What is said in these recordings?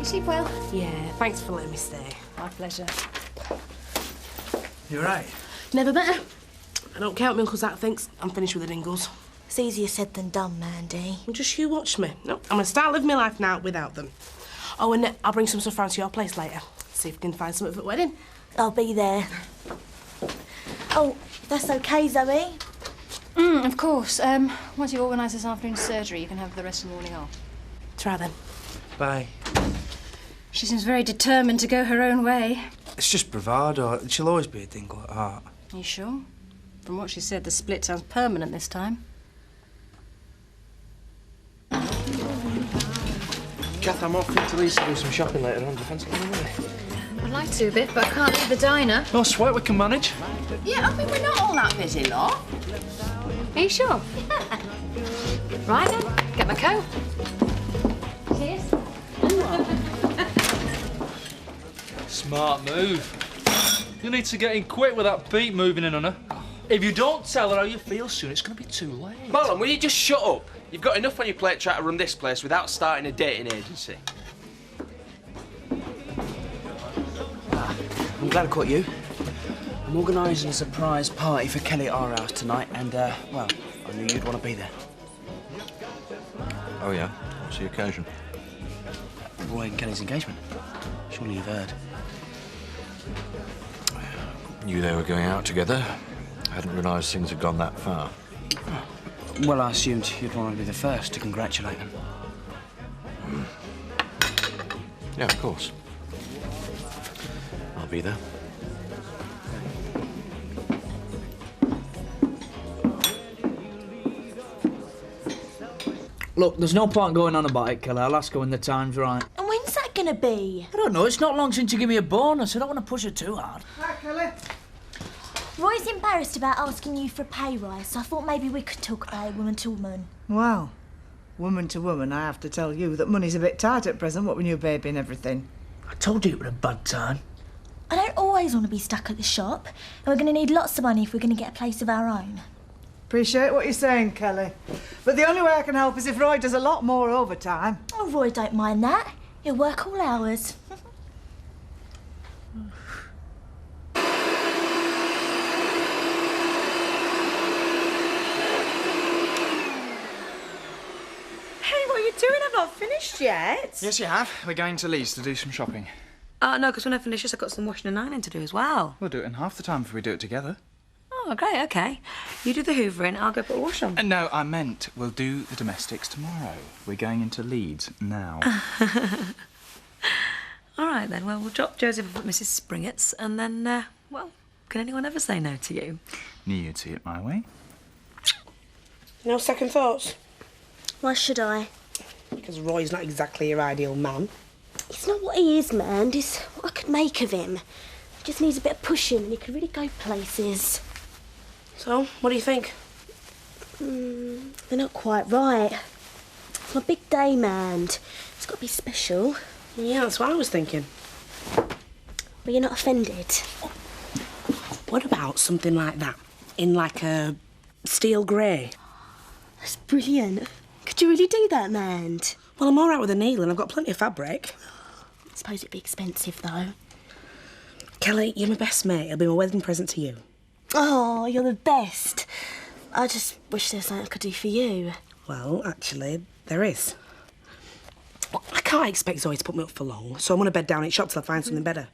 Sleep well. Yeah, thanks for letting me stay. My pleasure. You right? Never better. I don't care what my Uncle Zach thinks. I'm finished with the Dingles. It's easier said than done, Mandy. Well, just you watch me. No, I'm going to start living my life now without them. Oh, and I'll bring some stuff round to your place later. See if we can find something for the wedding. I'll be there. Oh, if that's okay, Zoe. Of course. Once you organise this afternoon's surgery, you can have the rest of the morning off. Try then. Bye. She seems very determined to go her own way. It's just bravado. She'll always be a dingle at heart. Are you sure? From what she said, the split sounds permanent this time. Kath, I'm off into Leeds to do some shopping later on. Do you fancy coming with me? I'd like to a bit, but I can't leave the diner. No sweat, we can manage. Yeah, I mean, we're not all that busy, lot. Are you sure? Yeah. Right then, get my coat. Cheers. Smart move. You need to get in quick with that beat moving in on her. If you don't tell her how you feel soon, it's going to be too late. Bolton, will you just shut up? You've got enough on your plate trying to run this place without starting a dating agency. I'm glad I caught you. I'm organising a surprise party for Kelly at our house tonight, and, well, I knew you'd want to be there. Oh, yeah? What's the occasion? Roy and Kelly's engagement. Surely you've heard. Knew they were going out together. Hadn't realised things had gone that far. Well, I assumed you'd want to be the first to congratulate them. Yeah, of course. I'll be there. Look, there's no point going on about it, Kelly. I'll ask her when the time's right. And when's that gonna be? I don't know. It's not long since you gave me a bonus. I don't want to push her too hard. Hi, Kelly. Roy's embarrassed about asking you for a pay rise, so I thought maybe we could talk about it woman to woman. Well, woman to woman, I have to tell you that money's a bit tight at present, what with new baby and everything. I told you it was a bad time. I don't always want to be stuck at the shop, and we're going to need lots of money if we're going to get a place of our own. Appreciate what you're saying, Kelly. But the only way I can help is if Roy does a lot more overtime. Oh, Roy don't mind that. He'll work all hours. Doing? I've not finished yet. Yes, you have. We're going to Leeds to do some shopping. No, because when I finish this, I've got some washing and ironing to do as well. We'll do it in half the time if we do it together. Oh, great, OK. You do the hoovering, I'll go put a wash on. No, I meant we'll do the domestics tomorrow. We're going into Leeds now. All right, then. Well, we'll drop Joseph at Mrs. Springett's and then, well, can anyone ever say no to you? Knew you'd see it my way. No second thoughts? Why should I? Because Roy's not exactly your ideal man. It's not what he is, man. It's what I could make of him. He just needs a bit of pushing and he could really go places. So, what do you think? They're not quite right. It's my big day, man. It's got to be special. Yeah, that's what I was thinking. But you're not offended? What about something like that? In like a steel grey? That's brilliant. Could you really do that, man? Well, I'm all right with a needle and I've got plenty of fabric. I suppose it'd be expensive, though. Kelly, you're my best mate. It'll be my wedding present to you. Oh, you're the best. I just wish there was something I could do for you. Well, actually, there is. I can't expect Zoe to put me up for long, so I'm going to bed down at shop till I find something better.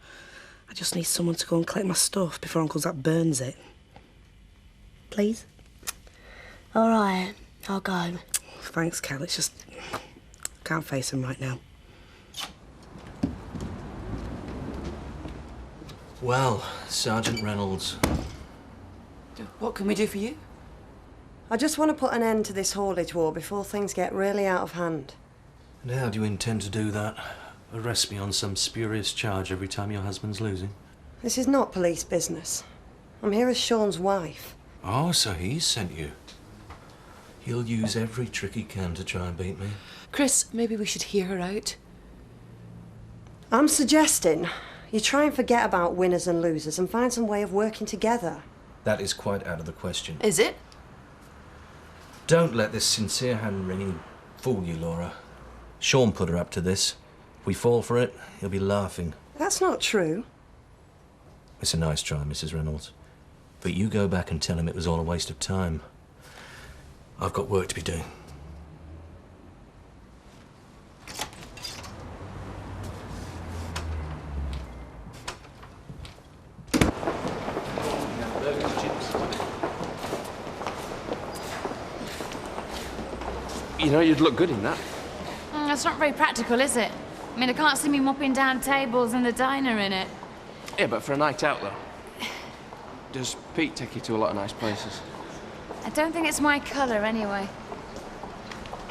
I just need someone to go and collect my stuff before Uncle Zach burns it. Please? All right, I'll go. Thanks, Kel. It's just... I can't face him right now. Well, Sergeant Reynolds. What can we do for you? I just want to put an end to this haulage war before things get really out of hand. And how do you intend to do that? Arrest me on some spurious charge every time your husband's losing? This is not police business. I'm here as Sean's wife. Oh, so he's sent you. He'll use every trick he can to try and beat me. Chris, maybe we should hear her out. I'm suggesting you try and forget about winners and losers and find some way of working together. That is quite out of the question. Is it? Don't let this sincere hand wringing fool you, Laura. Sean put her up to this. We fall for it, he'll be laughing. That's not true. It's a nice try, Mrs. Reynolds. But you go back and tell him it was all a waste of time. I've got work to be doing. You know, you'd look good in that. That's not very practical, is it? I mean, I can't see me mopping down tables in the diner in it. Yeah, but for a night out, though. Does Pete take you to a lot of nice places? I don't think it's my colour, anyway.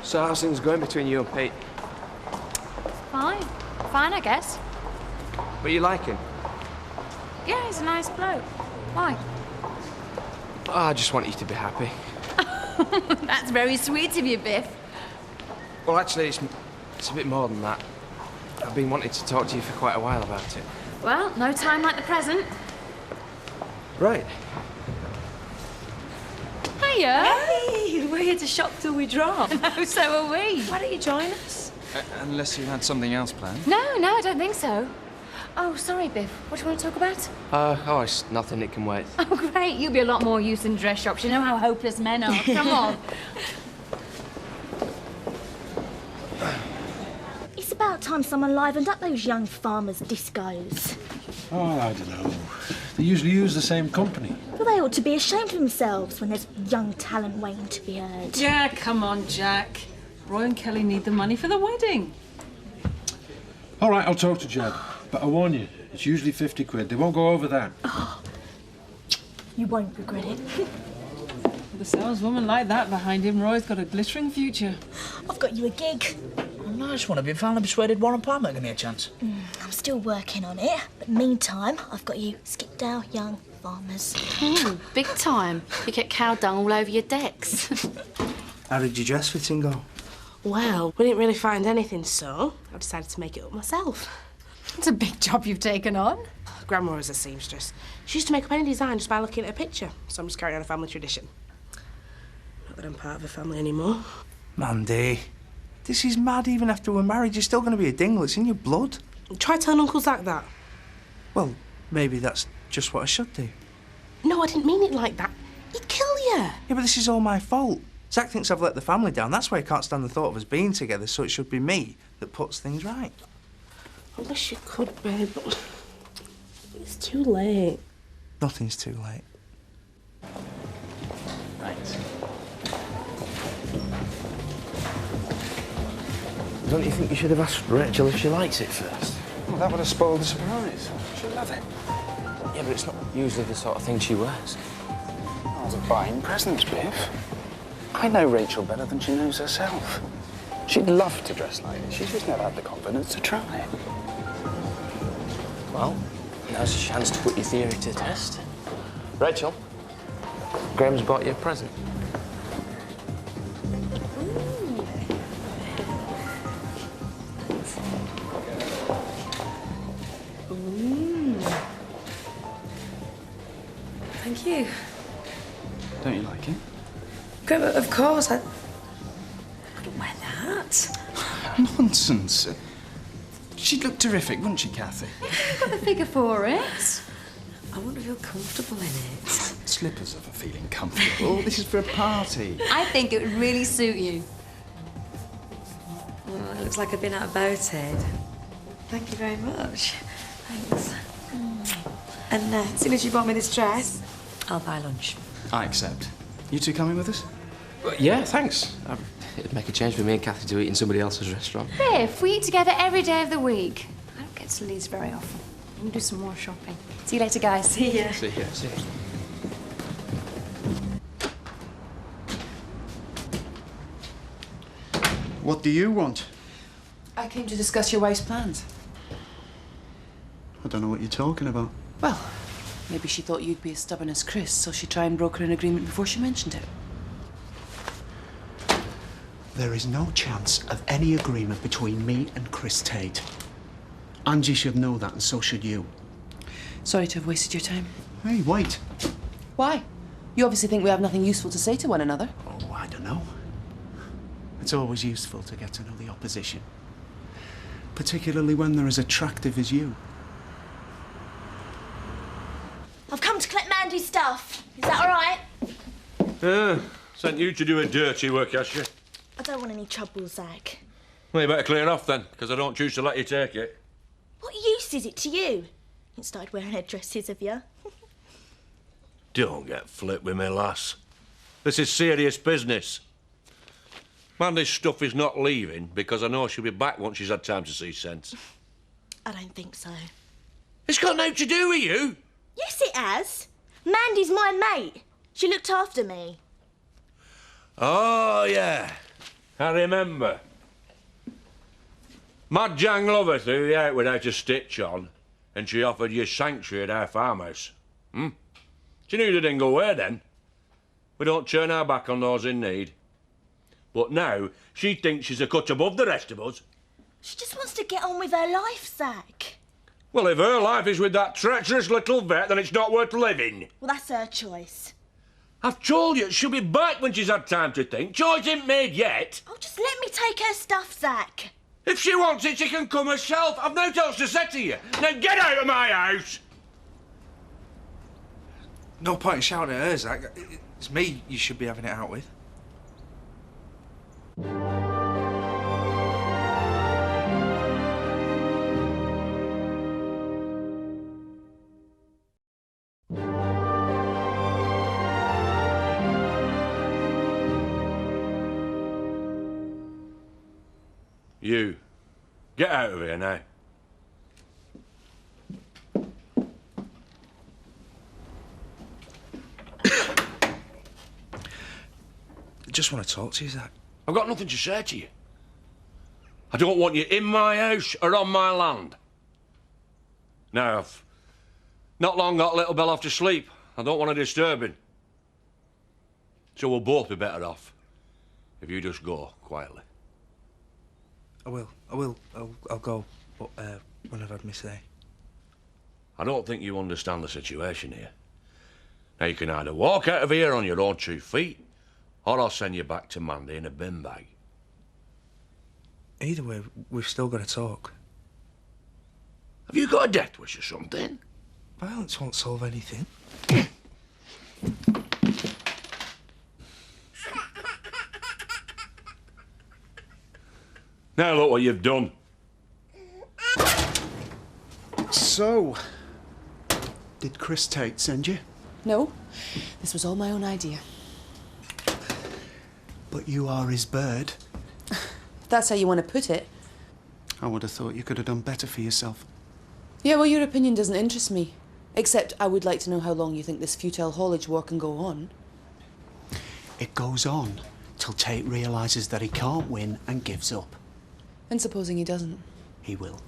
So how's things going between you and Pete? Fine. Fine, I guess. But you like him? Yeah, he's a nice bloke. Why? Oh, I just want you to be happy. That's very sweet of you, Biff. Well, actually, it's a bit more than that. I've been wanting to talk to you for quite a while about it. Well, no time like the present. Right. Hiya. Hey, we're here to shop till we drop. No, so are we. Why don't you join us? Unless you had something else planned. No, I don't think so. Oh, sorry, Biff. What do you want to talk about? Oh, it's nothing. It can wait. Oh, great. You'll be a lot more use in dress shops. You know how hopeless men are. Come on. It's about time someone livened up those young farmers' discos. Oh, I don't know. They usually use the same company. Well, they ought to be ashamed of themselves when there's young talent waiting to be heard. Yeah, come on, Jack. Roy and Kelly need the money for the wedding. All right, I'll talk to Jed. But I warn you, it's usually 50 quid. They won't go over that. Oh, you won't regret it. With a saleswoman like that behind him, Roy's got a glittering future. I've got you a gig. A nice one. Have you finally persuaded Warren Palmer to give me a chance? I'm still working on it, but meantime, I've got you Skipdale Young Farmers. Big time. You get cow dung all over your decks. How did your dress fitting go? Well, we didn't really find anything, so I decided to make it up myself. It's a big job you've taken on. Grandma was a seamstress. She used to make up any design just by looking at a picture, so I'm just carrying on a family tradition. Not that I'm part of the family anymore. Mandy, this is mad. Even after we're married, you're still going to be a dingle. It's in your blood. Try telling Uncle Zach that. Well, maybe that's just what I should do. No, I didn't mean it like that. He'd kill you. Yeah, but this is all my fault. Zach thinks I've let the family down. That's why he can't stand the thought of us being together, so it should be me that puts things right. I wish you could, babe, but it's too late. Nothing's too late. Right. Don't you think you should have asked Rachel if she likes it first? Well, that would have spoiled the surprise. She'll love it. Yeah, but it's not usually the sort of thing she wears. I was buying presents, Biff. I know Rachel better than she knows herself. She'd love to dress like this. She's just never had the confidence to try. Well, now's your chance to put your theory to the test. Rachel, Graham's bought you a present. Thank you. Don't you like it? Good, of course. I wouldn't wear that. Nonsense. She'd look terrific, wouldn't she, Kathy? You've got the figure for it. I want to feel comfortable in it. Slippers are for feeling comfortable. This is for a party. I think it would really suit you. Oh, it looks like I've been out of boathead. Thank you very much. Thanks. And as soon as you bought me this dress, I'll buy lunch. I accept. You two coming with us? Well, yeah, thanks. It'd make a change for me and Kathy to eat in somebody else's restaurant. Biff, we eat together every day of the week. I don't get to Leeds very often. We'll do some more shopping. See you later, guys. See ya. See ya. See ya. What do you want? I came to discuss your wife's plans. I don't know what you're talking about. Well, maybe she thought you'd be as stubborn as Chris, so she tried and broker an agreement before she mentioned it. There is no chance of any agreement between me and Chris Tate. Angie should know that, and so should you. Sorry to have wasted your time. Hey, wait. Why? You obviously think we have nothing useful to say to one another. Oh, I don't know. It's always useful to get to know the opposition. particularly when they're as attractive as you. I've come to collect Mandy's stuff. Is that all right? Sent you to do a dirty work, has she? I don't want any trouble, Zach. Well, you better clear off then, because I don't choose to let you take it. What use is it to you? You started wearing her dresses, have you? Don't get flipped with me, lass. This is serious business. Mandy's stuff is not leaving because I know she'll be back once she's had time to see sense. I don't think so. It's got nothing to do with you. Yes, it has. Mandy's my mate. She looked after me. Oh, yeah. I remember. Mad Jang Lover threw you out without a stitch on, and she offered you sanctuary at our farmhouse. She knew they didn't go away then. We don't turn our back on those in need. But now, she thinks she's a cut above the rest of us. She just wants to get on with her life, Zach. Well, if her life is with that treacherous little vet, then it's not worth living. Well, that's her choice. I've told you, she'll be back when she's had time to think. Choice ain't made yet. Oh, just let me take her stuff, Zach. If she wants it, she can come herself. I've no else to say to you. Now get out of my house! No point in shouting at her, Zach. It's me you should be having it out with. You, get out of here now. I just want to talk to you, Zach. I've got nothing to say to you. I don't want you in my house or on my land. Now, I've not long got little Bell off to sleep. I don't want to disturb him. So we'll both be better off if you just go quietly. I will. I'll go, but when I've had my say. I don't think you understand the situation here. Now, you can either walk out of here on your own 2 feet, or I'll send you back to Mandy in a bin bag. Either way, we've still got to talk. Have you got a death wish or something? Violence won't solve anything. Now look what you've done. So, did Chris Tate send you? No, this was all my own idea. But you are his bird. If that's how you want to put it. I would have thought you could have done better for yourself. Yeah, well, your opinion doesn't interest me. Except I would like to know how long you think this futile haulage war can go on. It goes on till Tate realises that he can't win and gives up. And supposing he doesn't? He will.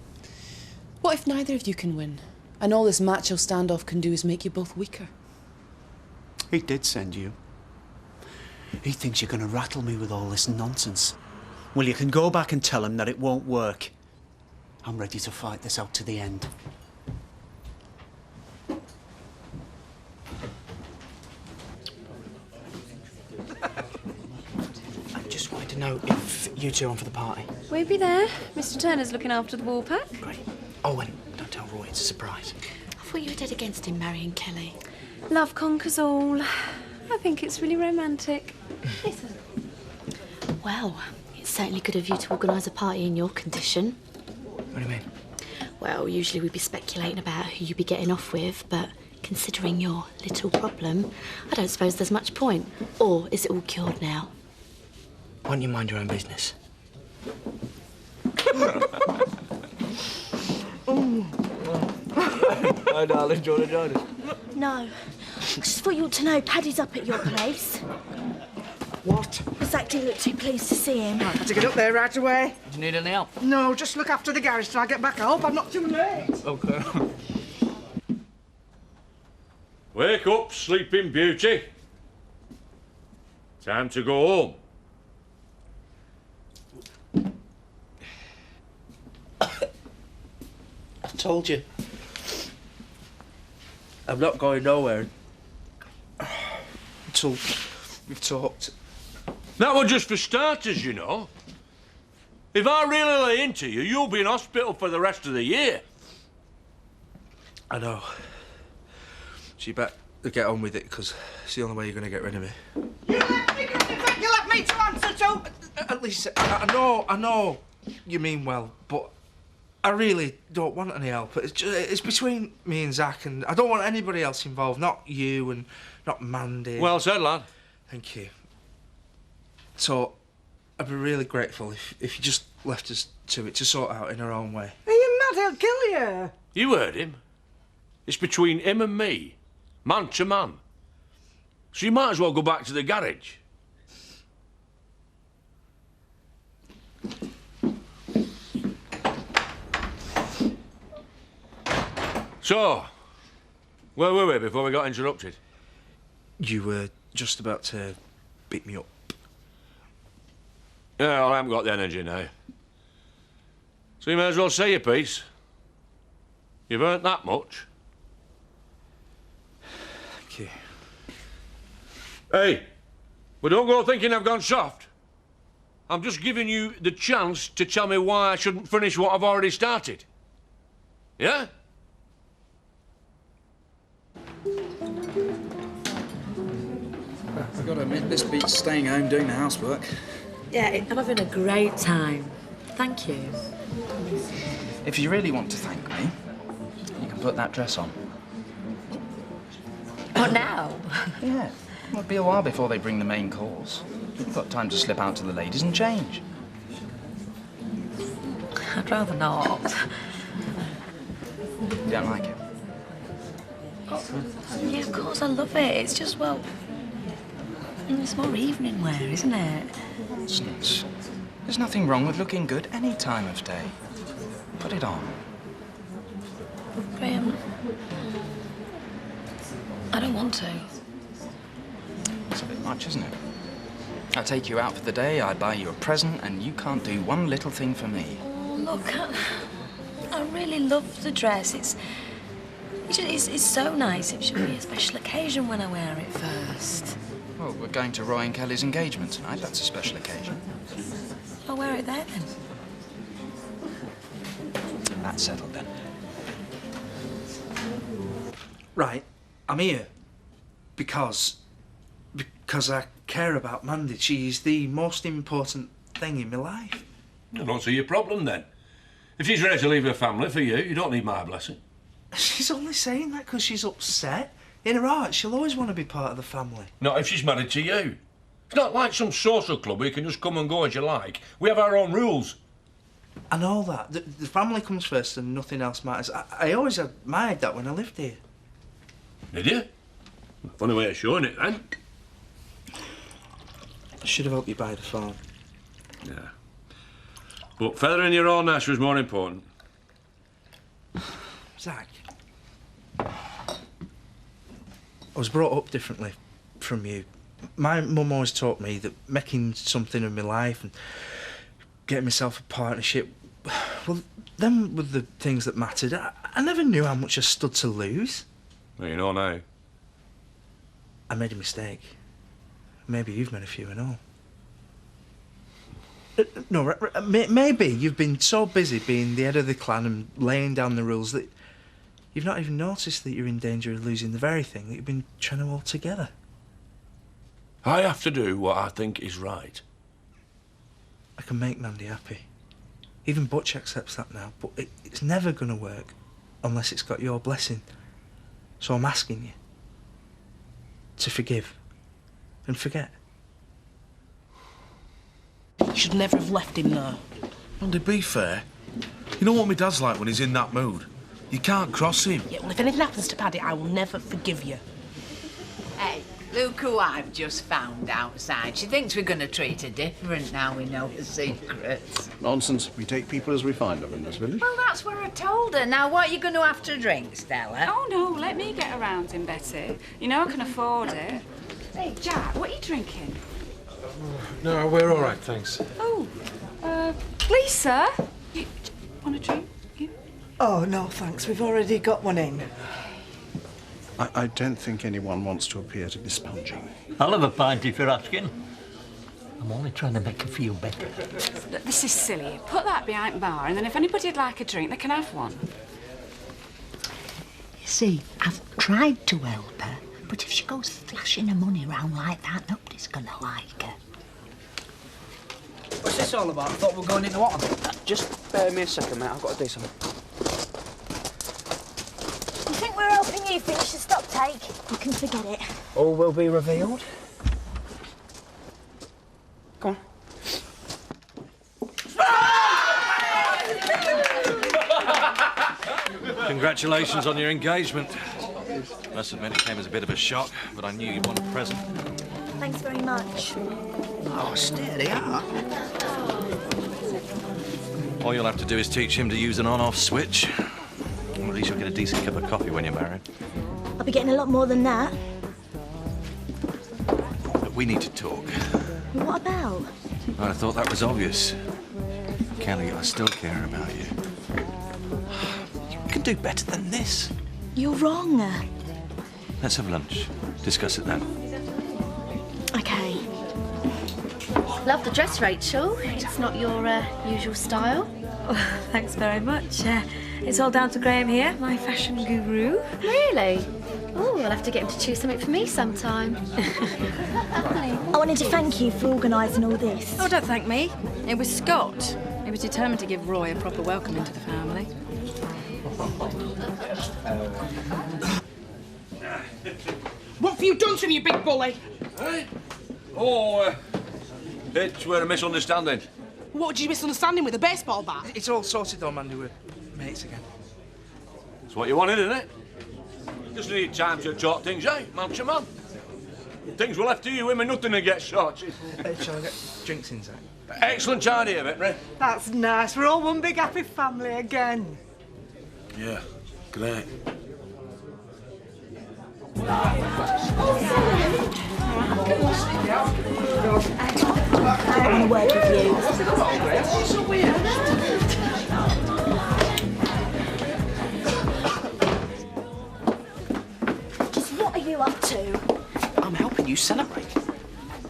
What if neither of you can win? And all this macho standoff can do is make you both weaker. He did send you. He thinks you're going to rattle me with all this nonsense. Well, you can go back and tell him that it won't work. I'm ready to fight this out to the end. I just wanted to know if you two are on for the party. We'll be there. Mr. Turner's looking after the wall pack. Great. Oh, and don't tell Roy, it's a surprise. I thought you were dead against him marrying Kelly. Love conquers all. I think it's really romantic. Well, it's certainly good of you to organise a party in your condition. What do you mean? Well, usually we'd be speculating about who you'd be getting off with, but considering your little problem, I don't suppose there's much point. Or is it all cured now? Why don't you mind your own business? Hi, darling. Do you want to join us? No. I just thought you ought to know Paddy's up at your place. What? Zach didn't look too pleased to see him. I have to get up there right away. Do you need any help? No, just look after the garage till I get back. I hope I'm not too late. Okay. Wake up, sleeping beauty. Time to go home. I told you. I'm not going nowhere until we've talked. That was just for starters, you know. If I really lay into you, you'll be in hospital for the rest of the year. I know. So you better get on with it, because it's the only way you're going to get rid of me. You let me go, in fact, you left me to answer to. At least, I know you mean well, but I really don't want any help. It's between me and Zach, and I don't want anybody else involved. Not you and not Mandy. Well said, lad. Thank you. So, I'd be really grateful if you just left us to it to sort out in our own way. Are you mad? He'll kill you. You heard him. It's between him and me, man to man. So you might as well go back to the garage. So, where were we before we got interrupted? You were just about to beat me up. Yeah, well, I haven't got the energy now. So you may as well say your piece. You've earned that much. Thank you. Hey, but don't go thinking I've gone soft. I'm just giving you the chance to tell me why I shouldn't finish what I've already started. Yeah? I've got to admit, this beats staying home doing the housework. Yeah, I'm having a great time. Thank you. If you really want to thank me, you can put that dress on. What now? Yeah. It'll be a while before they bring the main course. You've got time to slip out to the ladies and change. I'd rather not. You don't like it? Yeah, of course, I love it. It's just, well, it's more evening wear, isn't it? Nonsense. There's nothing wrong with looking good any time of day. Put it on. Graham, I don't want to. It's a bit much, isn't it? I take you out for the day, I buy you a present, and you can't do one little thing for me. Oh, look, I really love the dress. It's so nice. It should be a special occasion when I wear it first. Well, we're going to Roy and Kelly's engagement tonight. That's a special occasion. I'll wear it there, then. That's settled, then. Right, I'm here because I care about Mandy. She's the most important thing in my life. I don't see your problem, then. If she's ready to leave her family for you, you don't need my blessing. She's only saying that because she's upset. In her heart, she'll always want to be part of the family. Not if she's married to you. It's not like some social club where you can just come and go as you like. We have our own rules. I know that. The family comes first and nothing else matters. I always admired that when I lived here. Did you? Funny way of showing it, then. I should have helped you buy the farm. Yeah. But feathering your own nest was more important. Zach, I was brought up differently from you. My mum always taught me that making something of my life and getting myself a partnership, well, them were the things that mattered. I never knew how much I stood to lose. Well, you know now. I made a mistake. Maybe you've made a few and all. No, maybe you've been so busy being the head of the clan and laying down the rules that you've not even noticed that you're in danger of losing the very thing that you've been trying to hold together. I have to do what I think is right. I can make Mandy happy. Even Butch accepts that now, but it's never going to work unless it's got your blessing. So I'm asking you to forgive and forget. You should never have left him there. Well, to be fair, you know what my dad's like when he's in that mood? You can't cross him. Yeah, well, if anything happens to Paddy, I will never forgive you. Hey, look who I've just found outside. She thinks we're going to treat her different now we know her secrets. Nonsense. We take people as we find them in this village. Well, that's what I told her. Now, what are you going to have to drink, Stella? Oh, no, let me get around him, Betty. You know I can afford it. Hey, Jack, what are you drinking? No, we're all right, thanks. Oh, Lisa, you want a drink? Oh, no, thanks. We've already got one in. I don't think anyone wants to appear to be sponging. I'll have a pint if you're asking. I'm only trying to make her feel better. Look, this is silly. Put that behind the bar, and then if anybody'd like a drink, they can have one. You see, I've tried to help her, but if she goes flashing her money around like that, nobody's gonna like her. What's this all about? I thought we were going into what? Just bear me a second, mate. I've got to do something. You think we're helping you finish the stock take? You can forget it. All will be revealed. Come on. Congratulations on your engagement. Must admit it came as a bit of a shock, but I knew you'd want a present. Thanks very much. Oh, steady, huh? All you'll have to do is teach him to use an on-off switch. Well, at least you'll get a decent cup of coffee when you're married. I'll be getting a lot more than that. But we need to talk. What about? I thought that was obvious. Kelly, I still care about you. You can do better than this. You're wrong. Let's have lunch. Discuss it then. Okay. Love the dress, Rachel. It's not your usual style. Oh, thanks very much. It's all down to Graham here, my fashion guru. Really? Oh, I'll have to get him to choose something for me sometime. I wanted to thank you for organising all this. Oh, don't thank me. It was Scott. He was determined to give Roy a proper welcome into the family. What have you done to me, you big bully? Hey? Oh, it's where a misunderstanding. What did you misunderstand him with, a baseball bat? It's all sorted though, Mandy. We're mates again. It's what you wanted, isn't it? Just need time to talk things out, man to man. Things were left to you, women, nothing to get sorted. Shall I get drinks inside? Excellent idea, Victory. That's nice. We're all one big happy family again. Yeah, great. I want to work with you. Just what are you up to? I'm helping you celebrate.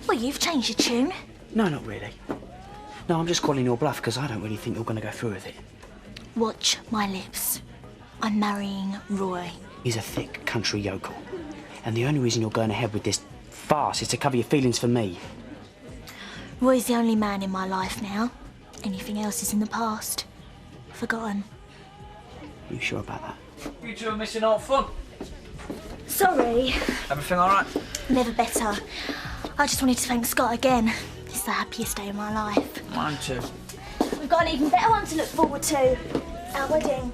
Well, you've changed your tune. No, not really. No, I'm just calling your bluff because I don't really think you're going to go through with it. Watch my lips. I'm marrying Roy. He's a thick country yokel. And the only reason you're going ahead with this farce is to cover your feelings for me. Roy's the only man in my life now. Anything else is in the past. Forgotten. You sure about that? You two are missing out fun. Sorry. Everything all right? Never better. I just wanted to thank Scott again. It's the happiest day of my life. Mine too. We've got an even better one to look forward to. Our wedding.